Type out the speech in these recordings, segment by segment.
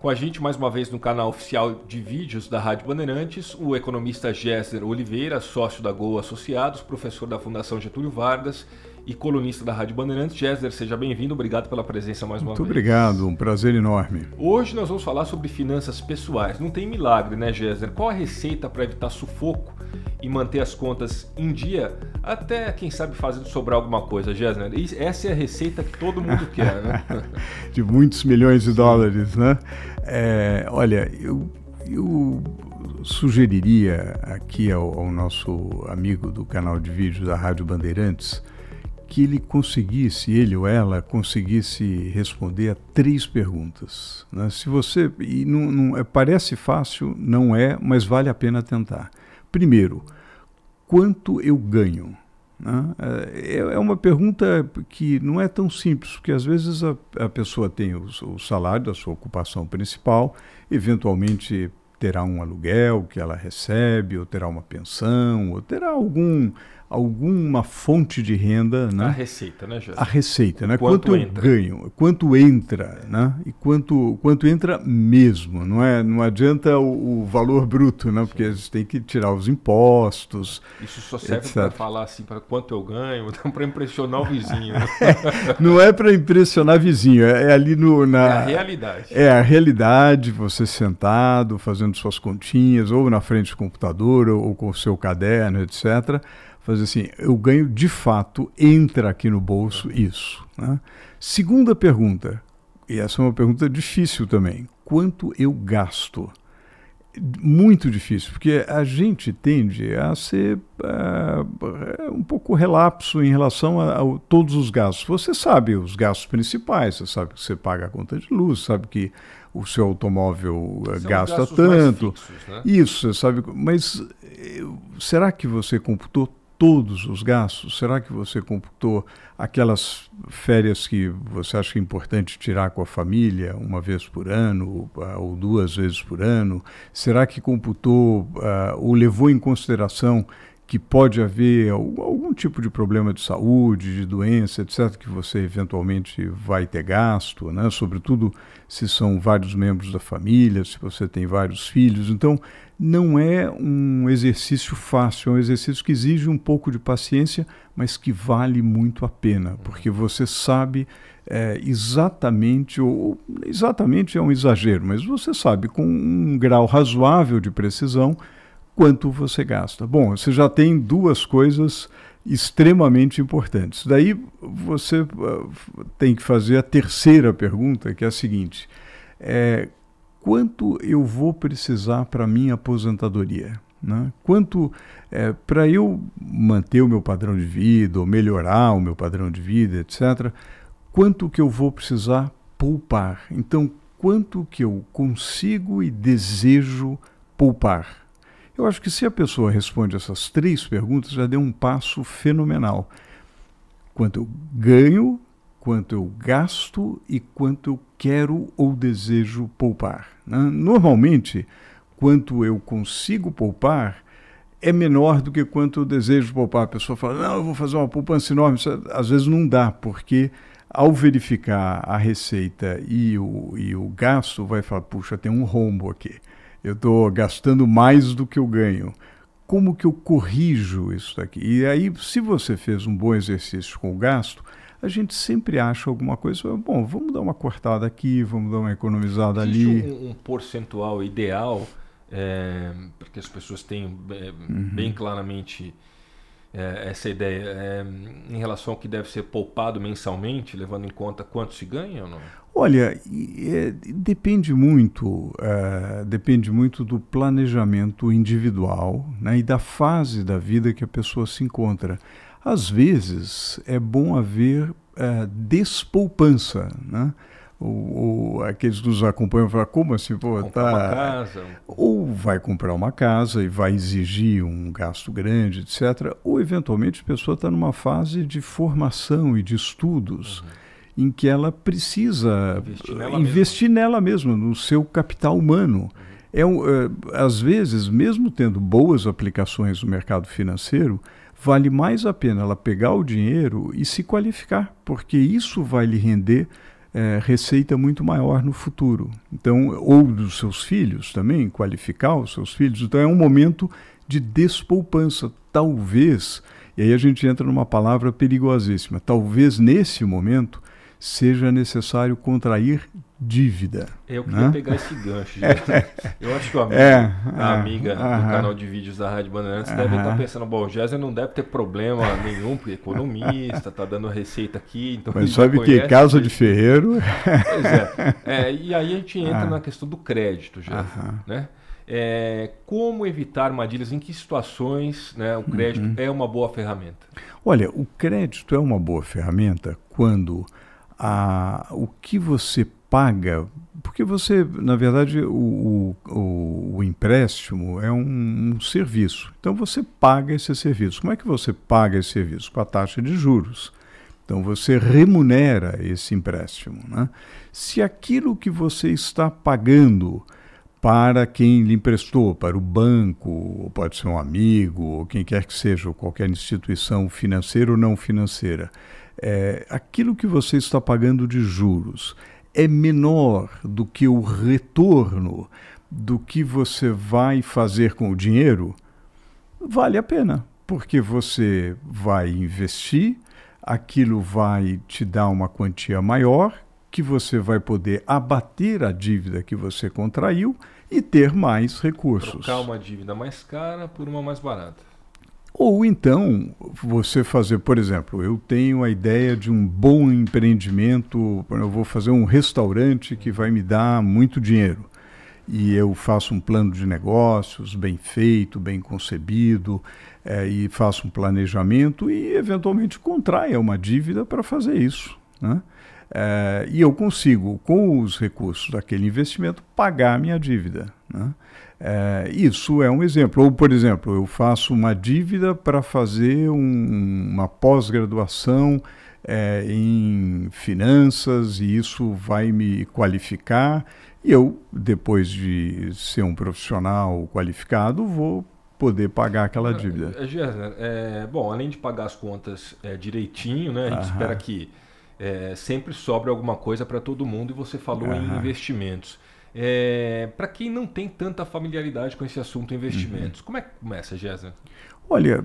Com a gente mais uma vez no canal oficial de vídeos da Rádio Bandeirantes, o economista Géser Oliveira, sócio da Gol Associados, professor da Fundação Getúlio Vargas e colunista da Rádio Bandeirantes. Géser, seja bem-vindo, obrigado pela presença mais uma vez. Muito obrigado, um prazer enorme. Hoje nós vamos falar sobre finanças pessoais. Não tem milagre, né, Géser? Qual a receita para evitar sufoco e manter as contas em dia, até, quem sabe, fazendo sobrar alguma coisa, Géser? Essa é a receita que todo mundo quer, né? De muitos milhões de dólares, né? Olha, eu sugeriria aqui ao nosso amigo do canal de vídeos da Rádio Bandeirantes que ele ou ela conseguisse responder a 3 perguntas, né? Se você, e parece fácil, não é, mas vale a pena tentar. Primeiro, quanto eu ganho? Né? É uma pergunta que não é tão simples, porque às vezes a pessoa tem o salário da sua ocupação principal, eventualmente terá um aluguel que ela recebe, ou terá uma pensão, ou terá alguma fonte de renda, né? A receita, né, Jéssica? A receita, né? Quanto eu ganho, quanto entra, né? E quanto entra mesmo, não adianta o valor bruto, né? Porque você tem que tirar os impostos. Isso só serve para falar assim, para quanto eu ganho, para impressionar o vizinho. Né? Não é para impressionar vizinho, é ali é a realidade. É a realidade, você sentado, fazendo suas continhas, ou na frente do computador, ou com o seu caderno, etc., fazer assim, eu ganho de fato, entra aqui no bolso isso. Né? Segunda pergunta, e essa é uma pergunta difícil também, quanto eu gasto? Muito difícil, porque a gente tende a ser um pouco relapso em relação a todos os gastos. Você sabe os gastos principais, você sabe que você paga a conta de luz, sabe que o seu automóvel gasta tanto. Fixos, né? Isso, você sabe, mas será que você computou todos os gastos? Será que você computou aquelas férias que você acha importante tirar com a família uma vez por ano ou 2 vezes por ano? Será que computou ou levou em consideração que pode haver algum tipo de problema de saúde, de doença, etc., que você eventualmente vai ter gasto, né? Sobretudo se são vários membros da família, se você tem vários filhos. Então, não é um exercício fácil, é um exercício que exige um pouco de paciência, mas que vale muito a pena, porque você sabe exatamente é um exagero, mas você sabe com um grau razoável de precisão quanto você gasta. Bom, você já tem 2 coisas extremamente importantes. Daí você tem que fazer a terceira pergunta, que é a seguinte: quanto eu vou precisar para a minha aposentadoria? Né? Quanto para eu manter o meu padrão de vida, ou melhorar o meu padrão de vida, etc., quanto que eu vou precisar poupar? Então, quanto que eu consigo e desejo poupar? Eu acho que se a pessoa responde essas 3 perguntas, já deu um passo fenomenal. Quanto eu ganho, quanto eu gasto e quanto eu quero ou desejo poupar. Né? Normalmente, quanto eu consigo poupar é menor do que quanto eu desejo poupar. A pessoa fala, não, eu vou fazer uma poupança enorme. Isso, às vezes não dá, porque ao verificar a receita e o gasto, vai falar, puxa, tem um rombo aqui. Eu estou gastando mais do que eu ganho. Como que eu corrijo isso daqui? E aí, se você fez um bom exercício com o gasto, a gente sempre acha alguma coisa, bom, vamos dar uma cortada aqui, vamos dar uma economizada ali. Existe um percentual ideal, porque as pessoas tenham bem claramente essa ideia, em relação ao que deve ser poupado mensalmente, levando em conta quanto se ganha ou não? Olha, depende muito do planejamento individual, né, e da fase da vida que a pessoa se encontra. Às vezes é bom haver despoupança, né? Aqueles que nos acompanham falam, como assim? Pô, comprar uma casa. Ou vai comprar uma casa e vai exigir um gasto grande, etc. Ou, eventualmente, a pessoa está numa fase de formação e de estudos, em que ela precisa investir nela mesma, no seu capital humano. Às vezes, mesmo tendo boas aplicações no mercado financeiro, vale mais a pena ela pegar o dinheiro e se qualificar, porque isso vai lhe render receita muito maior no futuro. Então, ou dos seus filhos também, qualificar os seus filhos. Então, é um momento de despoupança. Talvez, e aí a gente entra numa palavra perigosíssima, talvez nesse momento seja necessário contrair dívida. Eu queria pegar esse gancho. Eu acho que o amigo, a amiga do canal de vídeos da Rádio Bandeirantes deve estar pensando, bom, o Géser não deve ter problema nenhum, porque é economista, está dando receita aqui. Então mas sabe que casa de ferreiro... Pois é. E aí a gente entra na questão do crédito, Géser, né? Como evitar armadilhas? Em que situações, né, o crédito é uma boa ferramenta? Olha, o crédito é uma boa ferramenta quando o que você paga, porque você, na verdade, o empréstimo é um serviço. Então você paga esse serviço. Como é que você paga esse serviço? Com a taxa de juros. Então você remunera esse empréstimo, né? Se aquilo que você está pagando para quem lhe emprestou, para o banco, ou pode ser um amigo, ou quem quer que seja, ou qualquer instituição financeira ou não financeira, aquilo que você está pagando de juros é menor do que o retorno do que você vai fazer com o dinheiro, vale a pena, porque você vai investir, aquilo vai te dar uma quantia maior, que você vai poder abater a dívida que você contraiu e ter mais recursos. Trocar uma dívida mais cara por uma mais barata. Ou então, você fazer, por exemplo, eu tenho a ideia de um bom empreendimento, eu vou fazer um restaurante que vai me dar muito dinheiro. E eu faço um plano de negócios bem feito, bem concebido, e faço um planejamento e, eventualmente, contraia uma dívida para fazer isso, né? E eu consigo, com os recursos daquele investimento, pagar a minha dívida, né? Isso é um exemplo. Ou, por exemplo, eu faço uma dívida para fazer uma pós-graduação em finanças e isso vai me qualificar e eu, depois de ser um profissional qualificado, vou poder pagar aquela dívida. Bom, além de pagar as contas direitinho, né, a gente espera que sempre sobre alguma coisa para todo mundo e você falou em investimentos. Para quem não tem tanta familiaridade com esse assunto investimentos, como é que começa, Géser? Olha,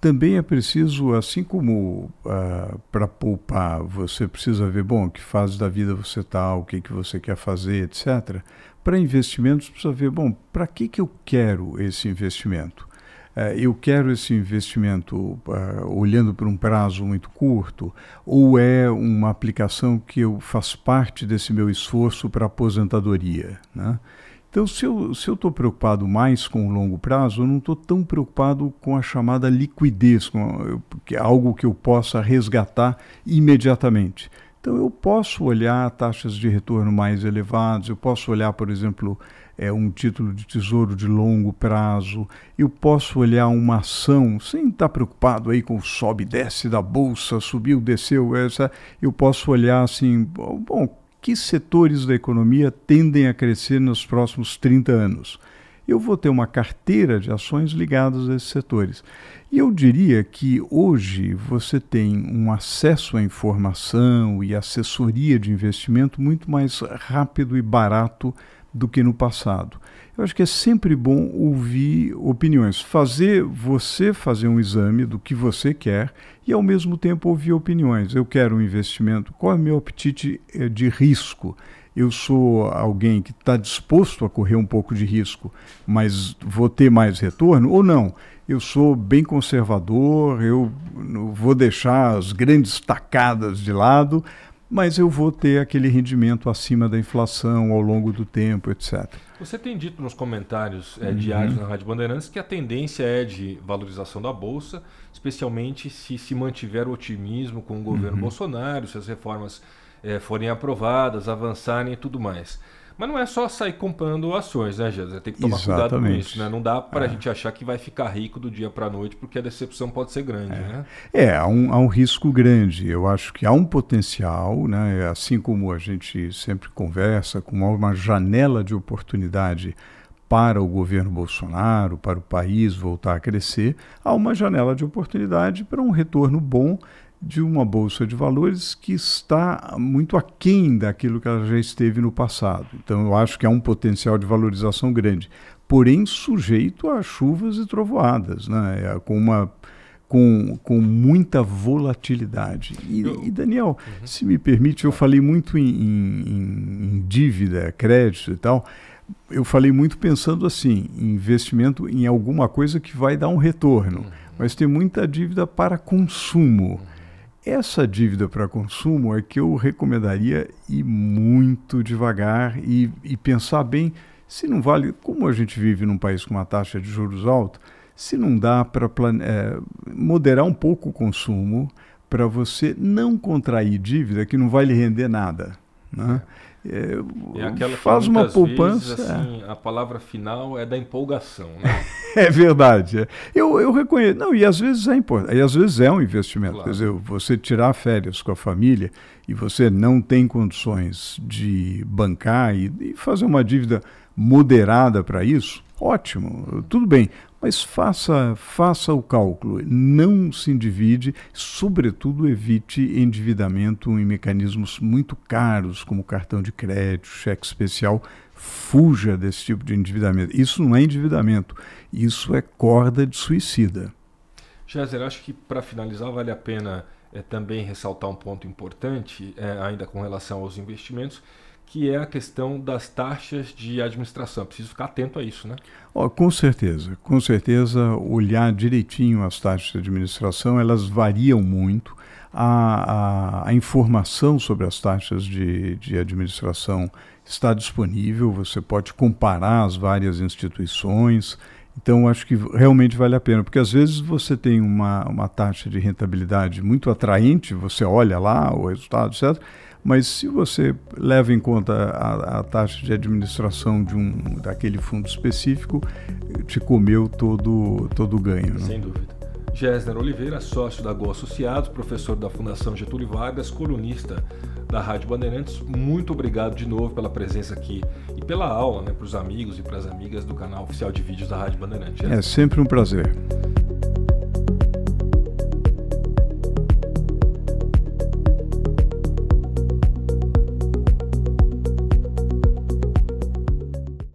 também é preciso, assim como para poupar, você precisa ver, bom, que fase da vida você está, o que você quer fazer, etc. Para investimentos, precisa ver, bom, para que eu quero esse investimento? Eu quero esse investimento olhando para um prazo muito curto, ou é uma aplicação que faz parte desse meu esforço para aposentadoria, né? Então, se eu estou preocupado mais com o longo prazo, eu não estou tão preocupado com a chamada liquidez, que é algo que eu possa resgatar imediatamente. Então, eu posso olhar taxas de retorno mais elevadas, eu posso olhar, por exemplo, um título de tesouro de longo prazo, eu posso olhar uma ação sem estar preocupado aí com o sobe e desce da bolsa, subiu, desceu, eu posso olhar assim, bom, que setores da economia tendem a crescer nos próximos 30 anos? Eu vou ter uma carteira de ações ligadas a esses setores. E eu diria que hoje você tem um acesso à informação e assessoria de investimento muito mais rápido e barato do que no passado. Eu acho que é sempre bom ouvir opiniões, você fazer um exame do que você quer e ao mesmo tempo ouvir opiniões. Eu quero um investimento, qual é o meu apetite de risco? Eu sou alguém que está disposto a correr um pouco de risco, mas vou ter mais retorno ou não? Eu sou bem conservador, eu não vou deixar as grandes tacadas de lado, mas eu vou ter aquele rendimento acima da inflação ao longo do tempo, etc. Você tem dito nos comentários diários na Rádio Bandeirantes que a tendência é de valorização da Bolsa, especialmente se mantiver o otimismo com o governo Bolsonaro, se as reformas forem aprovadas, avançarem e tudo mais. Mas não é só sair comprando ações, né, Géser? Tem que tomar cuidado com isso, né? Não dá para a gente achar que vai ficar rico do dia para a noite, porque a decepção pode ser grande, né? Há um risco grande. Eu acho que há um potencial, né? Assim como a gente sempre conversa, com uma janela de oportunidade para o governo Bolsonaro, para o país voltar a crescer, há uma janela de oportunidade para um retorno bom de uma bolsa de valores que está muito aquém daquilo que ela já esteve no passado. Então, eu acho que há um potencial de valorização grande, porém sujeito a chuvas e trovoadas, né? Com muita volatilidade. E Daniel, se me permite, eu falei muito em dívida, crédito e tal. Eu falei muito pensando assim, em investimento em alguma coisa que vai dar um retorno, mas tem muita dívida para consumo. Essa dívida para consumo é que eu recomendaria ir muito devagar e pensar bem se não vale, como a gente vive num país com uma taxa de juros alta, se não dá para moderar um pouco o consumo para você não contrair dívida que não vai lhe render nada, né? É aquela que faz uma poupança. Vezes, assim, a palavra final é da empolgação, né? É verdade. Eu reconheço. Não, e às vezes é importante. E às vezes é um investimento. Claro. Quer dizer, você tirar férias com a família e você não tem condições de bancar e fazer uma dívida moderada para isso, ótimo, tudo bem. Mas faça o cálculo, não se endivide, sobretudo evite endividamento em mecanismos muito caros, como cartão de crédito, cheque especial. Fuja desse tipo de endividamento. Isso não é endividamento, isso é corda de suicida. Géser, acho que para finalizar vale a pena também ressaltar um ponto importante, ainda com relação aos investimentos, que é a questão das taxas de administração. Preciso ficar atento a isso, né? Com certeza, olhar direitinho as taxas de administração, elas variam muito. A informação sobre as taxas de administração está disponível, você pode comparar as várias instituições. Então, acho que realmente vale a pena, porque às vezes você tem uma taxa de rentabilidade muito atraente, você olha lá o resultado, etc., mas se você leva em conta a taxa de administração daquele fundo específico, te comeu todo o ganho. Sem dúvida. Gessner Oliveira, sócio da Go Associados, professor da Fundação Getúlio Vargas, colunista da Rádio Bandeirantes, muito obrigado de novo pela presença aqui e pela aula, né, para os amigos e para as amigas do canal oficial de vídeos da Rádio Bandeirantes. É sempre um prazer.